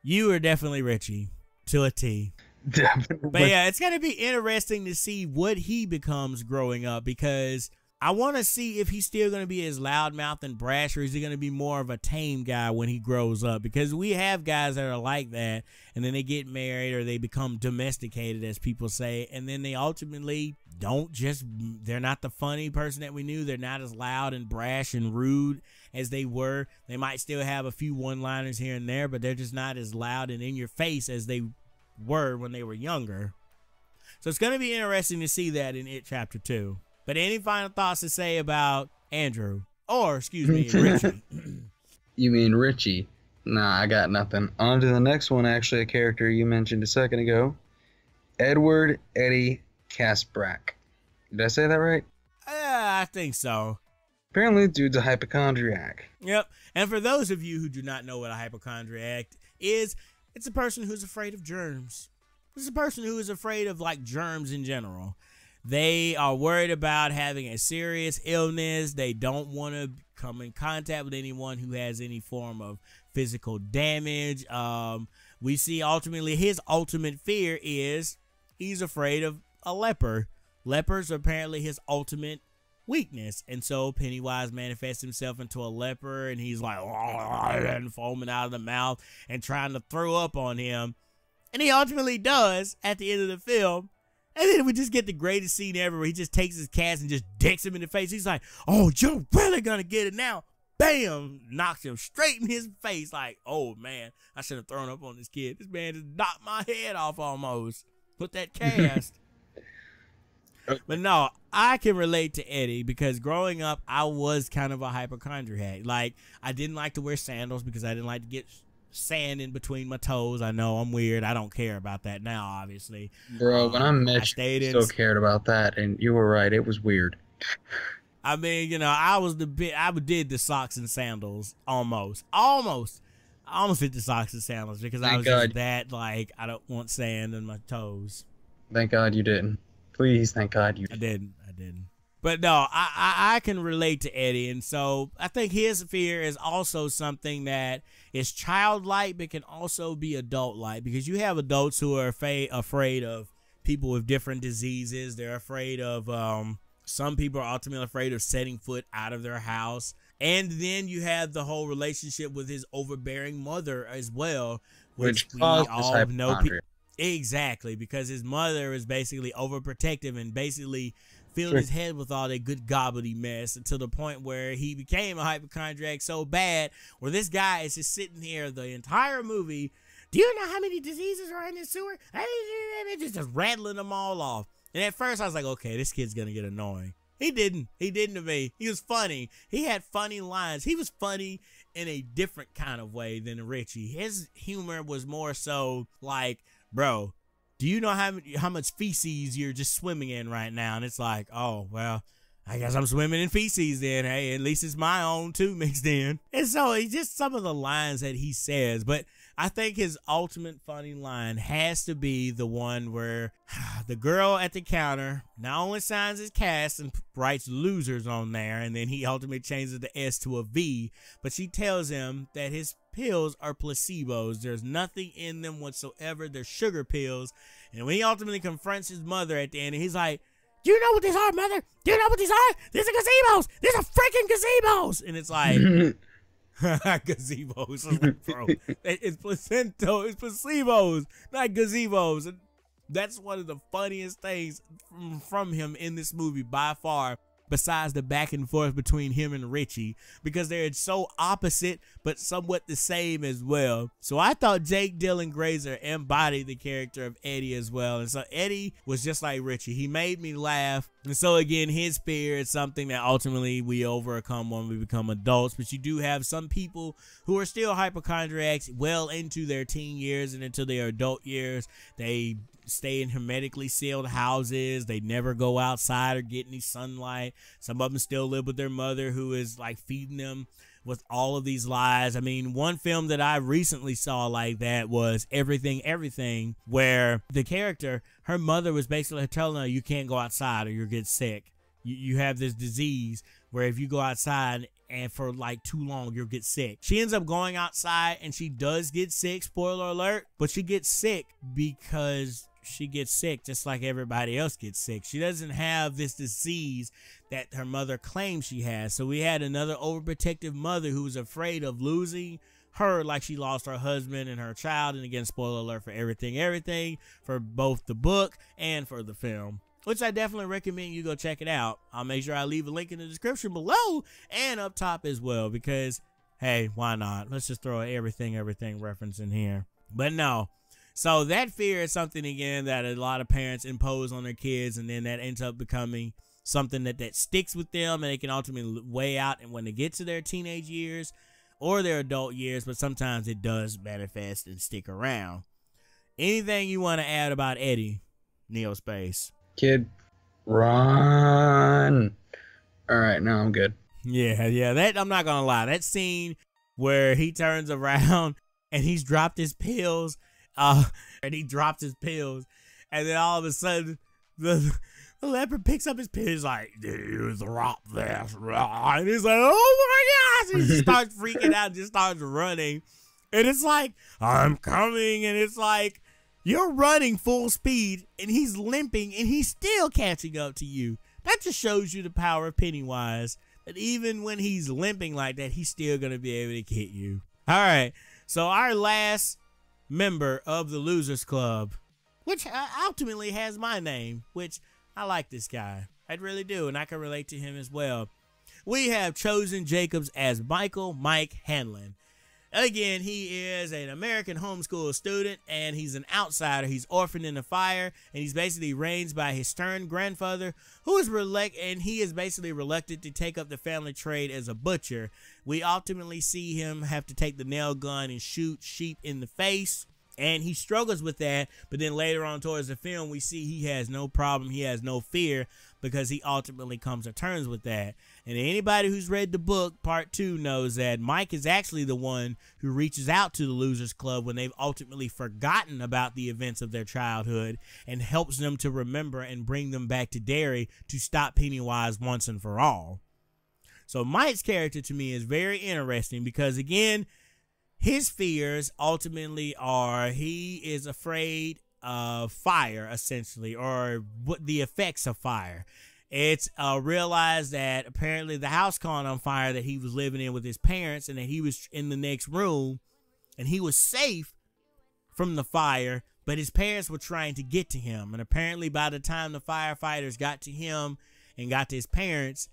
you are definitely Richie to a T. Definitely. But yeah, it's going to be interesting to see what he becomes growing up, because I want to see if he's still going to be as loudmouth and brash, or is he going to be more of a tame guy when he grows up? Because we have guys that are like that, and then they get married or they become domesticated, as people say, and then they ultimately they're not the funny person that we knew. They're not as loud and brash and rude as they were. They might still have a few one-liners here and there, but they're just not as loud and in your face as they were when they were younger. So it's going to be interesting to see that in It Chapter 2. But any final thoughts to say about Andrew? Or, excuse me, Richie? You mean Richie? Nah, I got nothing. On to the next one, actually, a character you mentioned a second ago. Edward Eddie Kaspbrak. Did I say that right? I think so. Apparently, dude's a hypochondriac. Yep. And for those of you who do not know what a hypochondriac is, it's a person who's afraid of germs. It's a person who is afraid of, like, germs in general. They are worried about having a serious illness. They don't want to come in contact with anyone who has any form of physical damage. We see ultimately his ultimate fear is he's afraid of a leper. Lepers are apparently his ultimate weakness, and so Pennywise manifests himself into a leper, and he's like and foaming out of the mouth and trying to throw up on him, and he ultimately does at the end of the film. And then we just get the greatest scene ever, where he just takes his cast and just decks him in the face. He's like, "Oh, you're really gonna get it now." Bam! Knocks him straight in his face. Like, oh man, I should have thrown up on this kid. This man just knocked my head off almost with that cast. But no, I can relate to Eddie, because growing up, I was kind of a hypochondriac. Like, I didn't like to wear sandals because I didn't like to get sand in between my toes. I know I'm weird. I don't care about that now, obviously. Bro, when I met you, I still cared about that, and you were right. It was weird. I mean, you know, I did the socks and sandals almost. I almost did the socks and sandals because I was just that, like, I don't want sand in my toes. Thank God you didn't. Please, thank God you didn't. I didn't. But no, I can relate to Eddie, and so I think his fear is also something that is childlike, but can also be adult-like, because you have adults who are afraid of people with different diseases. They're afraid of, some people are ultimately afraid of setting foot out of their house. And then you have the whole relationship with his overbearing mother as well, which we all know. Exactly, because his mother is basically overprotective and basically filled his head with all that good gobbly mess, until the point where he became a hypochondriac so bad, where this guy is just sitting here the entire movie. Do you know how many diseases are in this sewer? Just rattling them all off. And at first I was like, okay, this kid's gonna get annoying. He didn't to me. He was funny. He had funny lines. He was funny in a different kind of way than Richie. His humor was more so like, bro, do you know how much feces you're just swimming in right now? And it's like, oh, well, I guess I'm swimming in feces then. Hey, at least it's my own too mixed in. And so it's just some of the lines that he says. But I think his ultimate funny line has to be the one where the girl at the counter not only signs his cast and writes losers on there, and then he ultimately changes the S to a V, but she tells him that his pills are placebos. There's nothing in them whatsoever. They're sugar pills. And when he ultimately confronts his mother at the end, he's like, do you know what these are, mother? Do you know what these are? These are gazebos. These are freaking gazebos. And it's like, gazebos. I'm like, bro, it's placento. It's placebos, not gazebos. And that's one of the funniest things from him in this movie by far, besides the back and forth between him and Richie, because they're so opposite but somewhat the same as well. So I thought Jake Dylan Grazer embodied the character of Eddie as well. And so Eddie was just like Richie. He made me laugh. And so again, his fear is something that ultimately we overcome when we become adults. But you do have some people who are still hypochondriacs well into their teen years and into their adult years. They stay in hermetically sealed houses. They never go outside or get any sunlight. Some of them still live with their mother, who is like feeding them with all of these lies. I mean, one film that I recently saw like that was Everything, where the character, her mother was basically telling her, you can't go outside or you'll get sick. You have this disease where if you go outside and for like too long, you'll get sick. She ends up going outside and she does get sick, spoiler alert, but she gets sick because she gets sick just like everybody else gets sick. She doesn't have this disease that her mother claims she has. So we had another overprotective mother who was afraid of losing her like she lost her husband and her child. And again, spoiler alert for everything for both the book and for the film, which I definitely recommend you go check it out. I'll make sure I leave a link in the description below and up top as well, because hey, why not? Let's just throw an everything reference in here. But no. So that fear is something, again, that a lot of parents impose on their kids, and then that ends up becoming something that sticks with them, and they can ultimately weigh out and when they get to their teenage years or their adult years, but sometimes it does manifest and stick around. Anything you want to add about Eddie, Neospace? Kid, run. All right, now I'm good. Yeah, that I'm not gonna lie. That scene where he turns around and he's dropped his pills, and he drops his pills, and then all of a sudden the leopard picks up his pills, like, dude, drop this, and he's like, oh my gosh, and he starts freaking out, just starts running, and it's like, I'm coming, and it's like, you're running full speed, and he's limping, and he's still catching up to you. That just shows you the power of Pennywise, that even when he's limping like that, he's still gonna be able to get you. All right, so our last member of the Losers Club, which ultimately has my name, which I like this guy. I really do, and I can relate to him as well. We have chosen Jacobs as Mike Hanlon. Again, he is an American homeschool student, and he's an outsider. He's orphaned in a fire, and he's basically raised by his stern grandfather, who is basically reluctant to take up the family trade as a butcher. We ultimately see him have to take the nail gun and shoot sheep in the face, and he struggles with that, but then later on towards the film, we see he has no problem, he has no fear, because he ultimately comes to terms with that. And anybody who's read the book, part 2, knows that Mike is actually the one who reaches out to the Losers Club when they've ultimately forgotten about the events of their childhood, and helps them to remember and bring them back to Derry to stop Pennywise once and for all. So Mike's character to me is very interesting because, again, his fears ultimately are he is afraid of fire, essentially, or what the effects of fire. It's realized that apparently the house caught on fire that he was living in with his parents, and that he was in the next room and he was safe from the fire, but his parents were trying to get to him. And apparently by the time the firefighters got to him and got to his parents,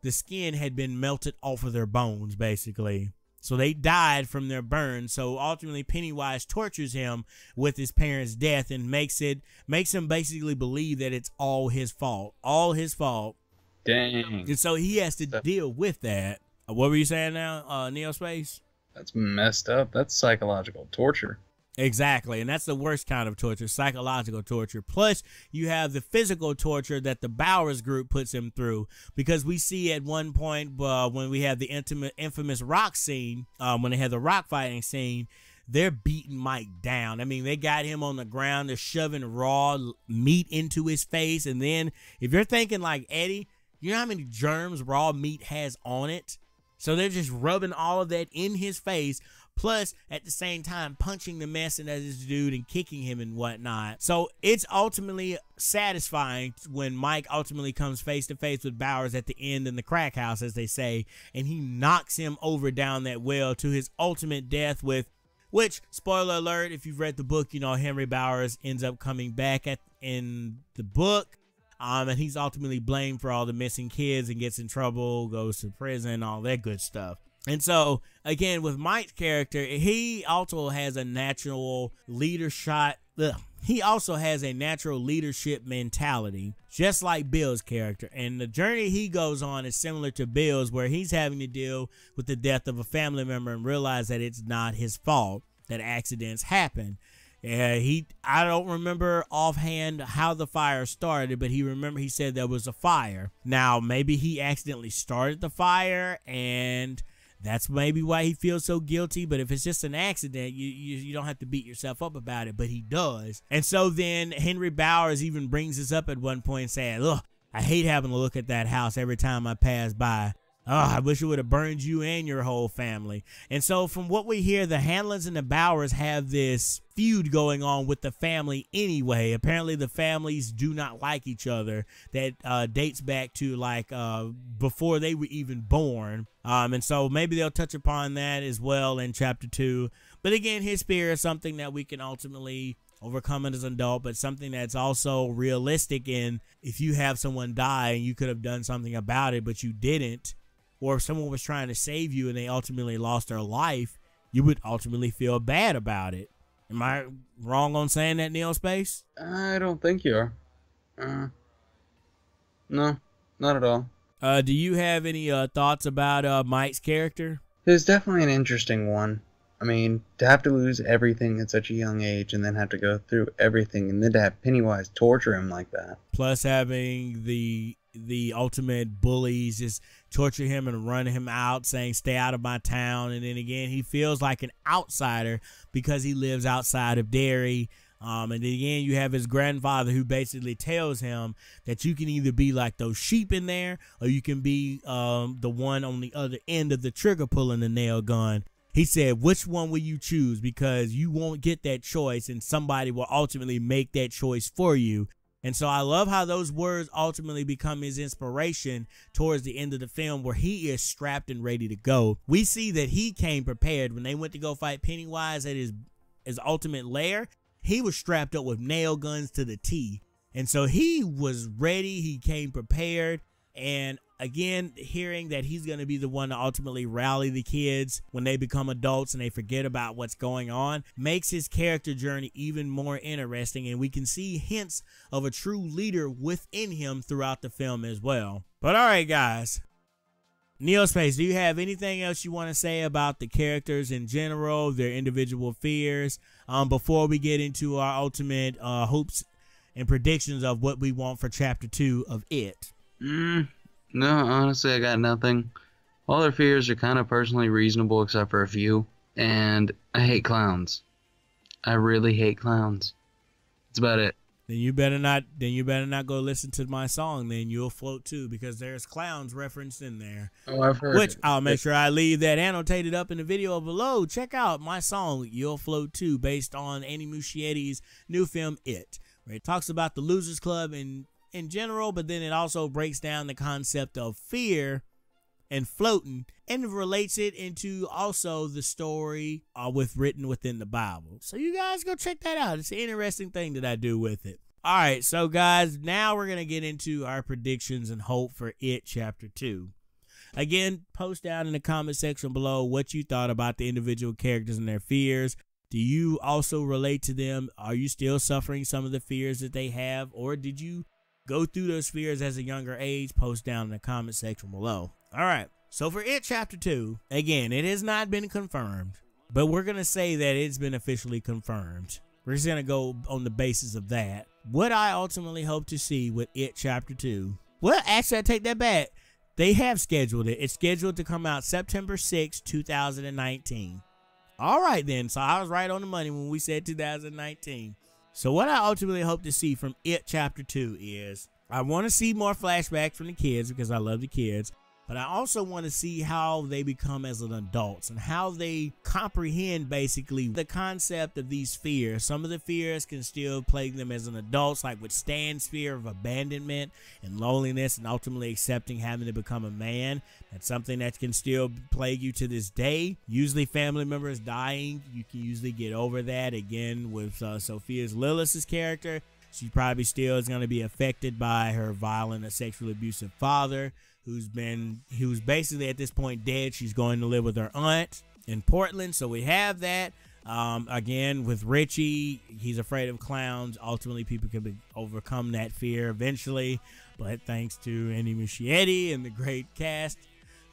the skin had been melted off of their bones, basically. So they died from their burns. So ultimately Pennywise tortures him with his parents' death and makes him basically believe that it's all his fault. All his fault. Dang. And so he has to deal with that. What were you saying now, Neospace? That's messed up. That's psychological torture. Exactly, and that's the worst kind of torture, psychological torture. Plus, you have the physical torture that the Bowers group puts him through, because we see at one point when we have the infamous rock scene, when they have the rock fighting scene, they're beating Mike down. I mean, they got him on the ground, they're shoving raw meat into his face, and then if you're thinking like Eddie, you know how many germs raw meat has on it? So they're just rubbing all of that in his face, plus at the same time punching the mess out of this dude and kicking him and whatnot. So it's ultimately satisfying when Mike ultimately comes face to face with Bowers at the end in the crack house, as they say, and he knocks him over down that well to his ultimate death, with which, spoiler alert, if you've read the book, you know Henry Bowers ends up coming back in the book. And he's ultimately blamed for all the missing kids and gets in trouble, goes to prison, all that good stuff. And so, again, with Mike's character, he also has a natural leadership. He also has a natural leadership mentality, just like Bill's character. And the journey he goes on is similar to Bill's, where he's having to deal with the death of a family member and realize that it's not his fault, that accidents happen. I don't remember offhand how the fire started, but he said there was a fire. Now, maybe he accidentally started the fire, and that's maybe why he feels so guilty. But if it's just an accident, you don't have to beat yourself up about it, but he does. And so then Henry Bowers even brings this up at one point, saying, "Look, I hate having to look at that house every time I pass by. Oh, I wish it would have burned you and your whole family." And so from what we hear, the Hanlons and the Bowers have this feud going on with the family anyway. Apparently the families do not like each other. That dates back to like before they were even born. And so maybe they'll touch upon that as well in chapter 2. But again, his fear is something that we can ultimately overcome it as an adult, but something that's also realistic. And if you have someone die and you could have done something about it, but you didn't, or if someone was trying to save you and they ultimately lost their life, you would ultimately feel bad about it. Am I wrong on saying that, Neospace? I don't think you are. No, not at all. Do you have any thoughts about Mike's character? It's definitely an interesting one. I mean, to have to lose everything at such a young age and then have to go through everything and then to have Pennywise torture him like that. Plus having the ultimate bullies just torture him and run him out, saying, "Stay out of my town." And then again, he feels like an outsider because he lives outside of Derry. And then again, you have his grandfather who basically tells him that you can either be like those sheep in there, or you can be the one on the other end of the trigger pulling the nail gun. He said, which one will you choose? Because you won't get that choice, and somebody will ultimately make that choice for you. And so I love how those words ultimately become his inspiration towards the end of the film, where he is strapped and ready to go. We see that he came prepared. When they went to go fight Pennywise at his ultimate lair, he was strapped up with nail guns to the T. And so he was ready. He came prepared. And again, hearing that he's going to be the one to ultimately rally the kids when they become adults and they forget about what's going on makes his character journey even more interesting. And we can see hints of a true leader within him throughout the film as well. But all right, guys. Neospace, do you have anything else you want to say about the characters in general, their individual fears, before we get into our ultimate hopes and predictions of what we want for chapter 2 of It? No, honestly, I got nothing. All their fears are kind of personally reasonable except for a few. And I hate clowns. I really hate clowns. That's about it. Then you better not go listen to my song. Then You'll Float Too, because there's clowns referenced in there. Oh, I've heard Which it. I'll make sure I leave that annotated up in the video below. Check out my song You'll Float Too, based on Andy Muschietti's new film It, where it talks about the Losers Club in general, but then it also breaks down the concept of fear and floating, and relates it into also the story written within the Bible. So you guys go check that out. It's an interesting thing that I do with it. All right, so guys, now we're going to get into our predictions and hope for It Chapter 2. Again, post down in the comment section below what you thought about the individual characters and their fears. Do you also relate to them? Are you still suffering some of the fears that they have, or did you go through those fears as a younger age? Post down in the comment section below. All right, so for It Chapter 2, again, it has not been confirmed, but we're going to say that it's been officially confirmed. We're just going to go on the basis of that. What I ultimately hope to see with It Chapter 2. Well, actually, I take that back. They have scheduled it. It's scheduled to come out September 6, 2019. All right, then. So I was right on the money when we said 2019. So what I ultimately hope to see from It Chapter 2 is I want to see more flashbacks from the kids because I love the kids. But I also want to see how they become as an adults and how they comprehend basically the concept of these fears. Some of the fears can still plague them as an adult, like with Stan's fear of abandonment and loneliness and ultimately accepting having to become a man. That's something that can still plague you to this day. Usually family members dying, you can usually get over that. Again, with Sophia's Lilith's character, she probably still is going to be affected by her violent and sexually abusive father, who's basically at this point dead. She's going to live with her aunt in Portland. So we have that. Again, with Richie, he's afraid of clowns. Ultimately, people can overcome that fear eventually. But thanks to Andy Muschietti and the great cast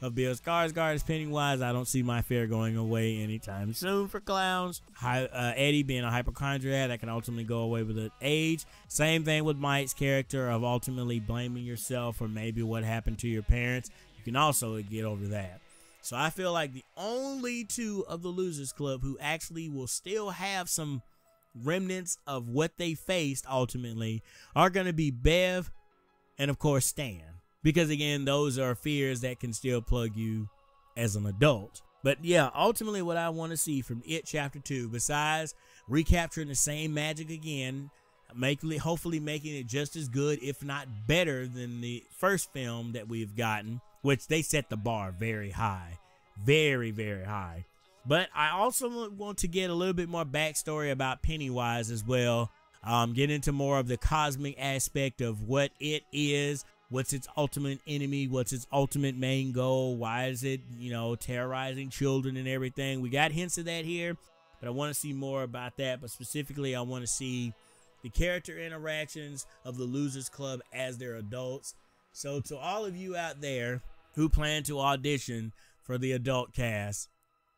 of Bill Skarsgård as Pennywise, I don't see my fear going away anytime soon for clowns. Eddie being a hypochondriac, that can ultimately go away with age. Same thing with Mike's character of ultimately blaming yourself for maybe what happened to your parents. You can also get over that. So I feel like the only two of the Losers Club who actually will still have some remnants of what they faced ultimately are going to be Bev and, of course, Stan. Because, again, those are fears that can still plug you as an adult. But, yeah, ultimately what I want to see from It Chapter 2, besides recapturing the same magic again, hopefully making it just as good, if not better, than the first film that we've gotten, which they set the bar very high. Very, very high. But I also want to get a little bit more backstory about Pennywise as well. Get into more of the cosmic aspect of what it is. What's its ultimate enemy? What's its ultimate main goal? Why is it, terrorizing children and everything? We got hints of that here, but I want to see more about that. But specifically, I want to see the character interactions of the Losers Club as they're adults. So to all of you out there who plan to audition for the adult cast,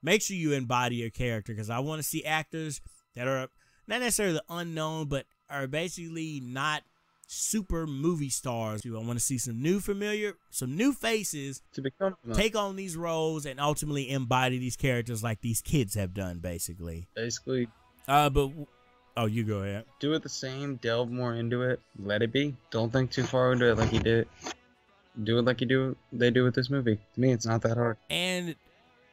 make sure you embody your character, because I want to see actors that are not necessarily unknown, but are basically not super movie stars. I want to see some new faces to become take on these roles and ultimately embody these characters like these kids have done, basically. Oh, you go ahead. Do it the same, delve more into it, let it be. Don't think too far into it like you did. Do it like they do with this movie. To me, it's not that hard.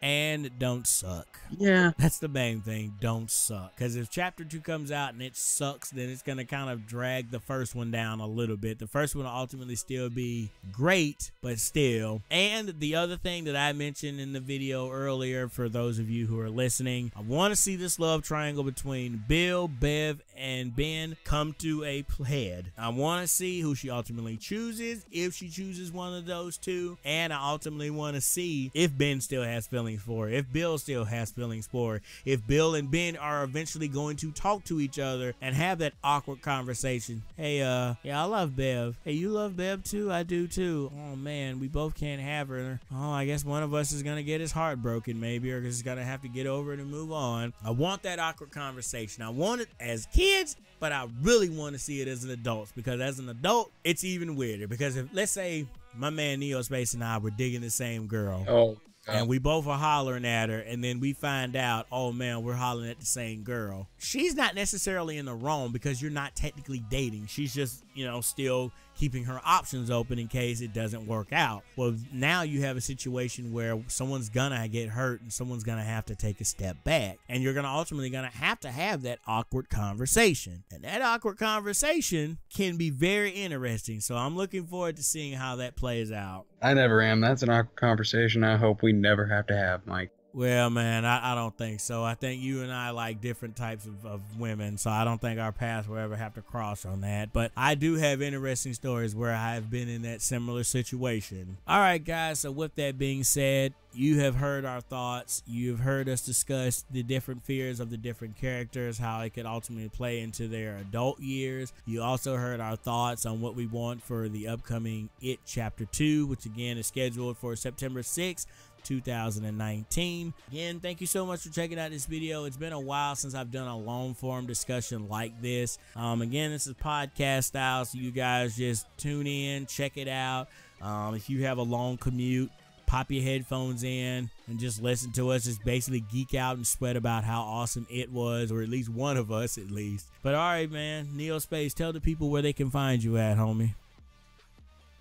And don't suck. Yeah. That's the main thing. Don't suck. Because if Chapter 2 comes out and it sucks, then it's going to kind of drag the first one down a little bit. The first one will ultimately still be great, but still. And the other thing that I mentioned in the video earlier, for those of you who are listening, I want to see this love triangle between Bill, Bev, and Ben come to a head. I want to see who she ultimately chooses, if she chooses one of those two. And I ultimately want to see if Ben still has feelings for her, if Bill still has feelings for her, if Bill and Ben are eventually going to talk to each other and have that awkward conversation. Hey, yeah, I love Bev. Hey, you love Bev too? I do too. Oh man, we both can't have her. Oh, I guess one of us is gonna get his heart broken maybe, or is gonna have to get over it and move on. I want that awkward conversation. I want it as kids, but I really want to see it as an adult, because as an adult, it's even weirder. Because if, let's say, my man Neospace and I were digging the same girl. Oh. And we both are hollering at her, and then we find out, oh man, we're hollering at the same girl. She's not necessarily in the wrong, because you're not technically dating. She's just, still keeping her options open in case it doesn't work out. Well, now you have a situation where someone's gonna get hurt and someone's gonna have to take a step back, and you're ultimately gonna have that awkward conversation. And that awkward conversation can be very interesting. So I'm looking forward to seeing how that plays out. I never am. That's an awkward conversation I hope we never have to have, Mike. Well, man, I don't think so. I think you and I like different types of women, so I don't think our paths will ever have to cross on that. But I do have interesting stories where I have been in that similar situation. All right, guys, so with that being said, you have heard our thoughts. You've heard us discuss the different fears of the different characters, how it could ultimately play into their adult years. You also heard our thoughts on what we want for the upcoming It Chapter 2, which again is scheduled for September 6th. 2019. Again, thank you so much for checking out this video. It's been a while since I've done a long form discussion like this. Again, this is podcast style, so you guys just tune in, check it out. If you have a long commute, pop your headphones in and just listen to us just basically geek out and sweat about how awesome it was, or at least one of us at least. But all right, man, Neospace, tell the people where they can find you at, homie.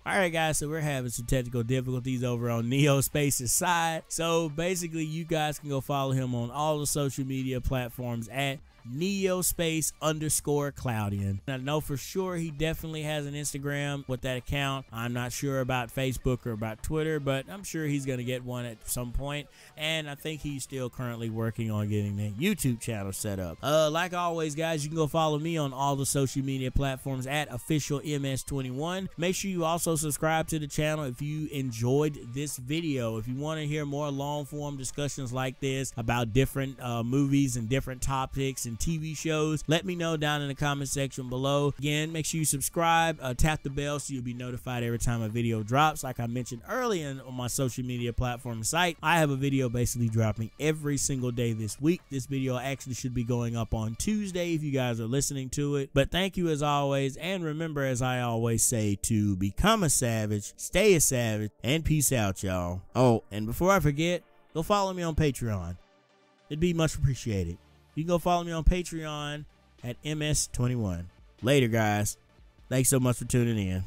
All right, guys, so we're having some technical difficulties over on Neospace's side. So basically, you guys can go follow him on all the social media platforms at Neospace_Cloudian. I know for sure he definitely has an Instagram with that account. I'm not sure about Facebook or about Twitter, but I'm sure he's going to get one at some point. And I think he's still currently working on getting the YouTube channel set up. Like always, guys, you can go follow me on all the social media platforms at officialms21. Make sure you also subscribe to the channel if you enjoyed this video. If you want to hear more long form discussions like this about different movies and different topics and TV shows, let me know down in the comment section below. Again, make sure you subscribe, tap the bell so you'll be notified every time a video drops. Like I mentioned earlier on my social media platform site, I have a video basically dropping every single day this week. This video actually should be going up on Tuesday if you guys are listening to it. But thank you as always, and remember, as I always say, to become a savage, stay a savage, and peace out, y'all. Oh, and before I forget, go follow me on Patreon. It'd be much appreciated. You can go follow me on Patreon at MS21. Later, guys. Thanks so much for tuning in.